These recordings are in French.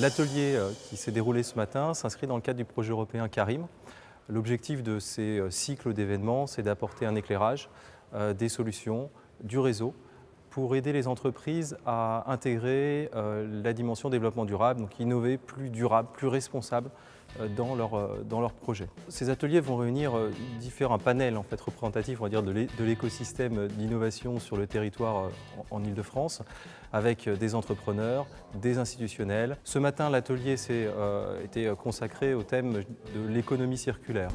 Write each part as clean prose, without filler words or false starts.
L'atelier qui s'est déroulé ce matin s'inscrit dans le cadre du projet européen CARIM. L'objectif de ces cycles d'événements, c'est d'apporter un éclairage, des solutions, du réseau pour aider les entreprises à intégrer la dimension développement durable, donc innover plus durable, plus responsable dans leur projet. Ces ateliers vont réunir différents panels représentatifs de l'écosystème d'innovation sur le territoire en Île-de-France, avec des entrepreneurs, des institutionnels. Ce matin, l'atelier était consacré au thème de l'économie circulaire.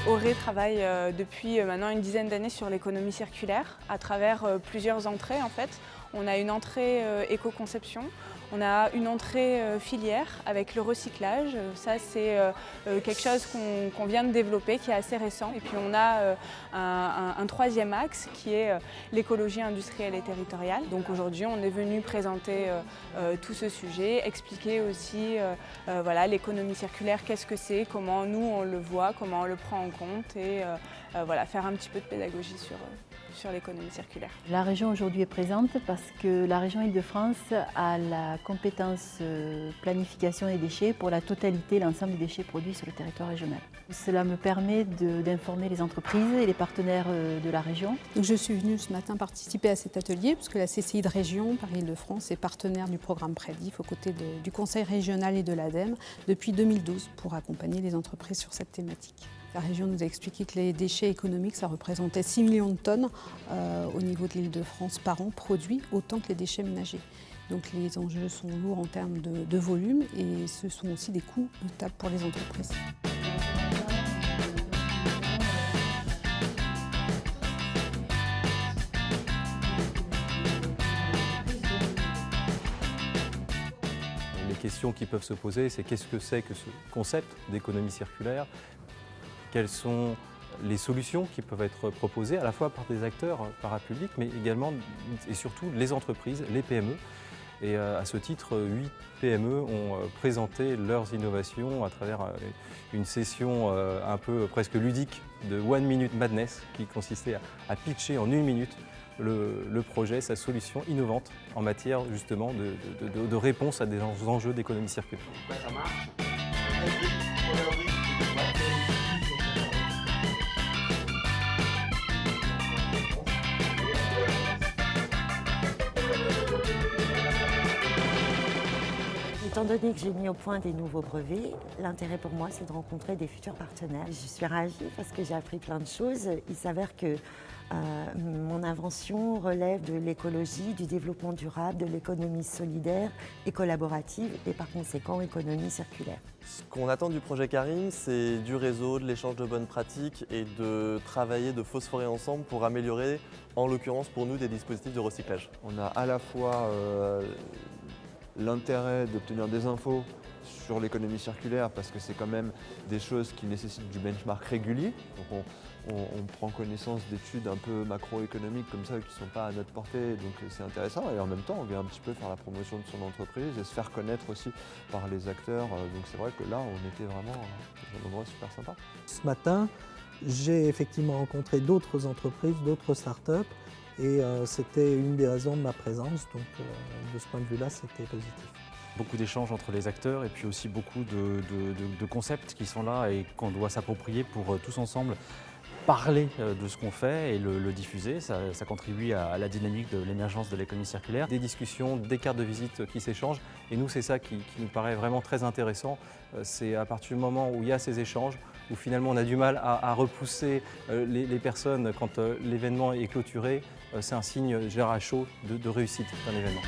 Auré travaille depuis maintenant une dizaine d'années sur l'économie circulaire à travers plusieurs entrées en fait. On a une entrée éco-conception, on a une entrée filière avec le recyclage. Ça c'est quelque chose qu'on vient de développer, qui est assez récent. Et puis on a un troisième axe qui est l'écologie industrielle et territoriale. Donc aujourd'hui on est venu présenter tout ce sujet, expliquer aussi voilà, l'économie circulaire, qu'est-ce que c'est, comment nous on le voit, comment on le prend en compte et voilà, faire un petit peu de pédagogie sur l'économie circulaire. La région aujourd'hui est présente parce que la région Île-de-France a la compétence planification des déchets pour la totalité, l'ensemble des déchets produits sur le territoire régional. Cela me permet d'informer les entreprises et les partenaires de la région. Donc je suis venue ce matin participer à cet atelier puisque la CCI de région Paris-Île-de-France est partenaire du programme Prédif aux côtés du Conseil régional et de l'ADEME depuis 2012 pour accompagner les entreprises sur cette thématique. La région nous a expliqué que les déchets économiques, ça représentait 6 millions de tonnes au niveau de l'Île-de-France par an, produits autant que les déchets ménagers. Donc les enjeux sont lourds en termes de volume et ce sont aussi des coûts notables pour les entreprises. Les questions qui peuvent se poser, c'est qu'est-ce que c'est que ce concept d'économie circulaire ? Quelles sont les solutions qui peuvent être proposées à la fois par des acteurs parapublics, mais également et surtout les entreprises, les PME. Et à ce titre, 8 PME ont présenté leurs innovations à travers une session un peu presque ludique de One Minute Madness qui consistait à pitcher en 1 minute le projet, sa solution innovante en matière justement de réponse à des enjeux d'économie circulaire. Ça marche. Étant donné que j'ai mis au point des nouveaux brevets, l'intérêt pour moi c'est de rencontrer des futurs partenaires. Je suis ravie parce que j'ai appris plein de choses. Il s'avère que mon invention relève de l'écologie, du développement durable, de l'économie solidaire et collaborative et par conséquent économie circulaire. Ce qu'on attend du projet CARIM, c'est du réseau, de l'échange de bonnes pratiques et de travailler, de phosphorer ensemble pour améliorer, en l'occurrence pour nous, des dispositifs de recyclage. On a à la fois l'intérêt d'obtenir des infos sur l'économie circulaire parce que c'est quand même des choses qui nécessitent du benchmark régulier. Donc on prend connaissance d'études un peu macroéconomiques comme ça qui ne sont pas à notre portée, donc c'est intéressant. Et en même temps, on vient un petit peu faire la promotion de son entreprise et se faire connaître aussi par les acteurs. Donc c'est vrai que là, on était vraiment dans un endroit super sympa. Ce matin, j'ai effectivement rencontré d'autres entreprises, d'autres startups. Et c'était une des raisons de ma présence, donc de ce point de vue-là, c'était positif. Beaucoup d'échanges entre les acteurs et puis aussi beaucoup de concepts qui sont là et qu'on doit s'approprier pour tous ensemble parler de ce qu'on fait et le diffuser. Ça contribue à la dynamique de l'émergence de l'économie circulaire. Des discussions, des cartes de visite qui s'échangent et nous c'est ça qui nous paraît vraiment très intéressant. C'est à partir du moment où il y a ces échanges, où finalement on a du mal à repousser les personnes quand l'événement est clôturé, c'est un signe à chaud de réussite d'un événement.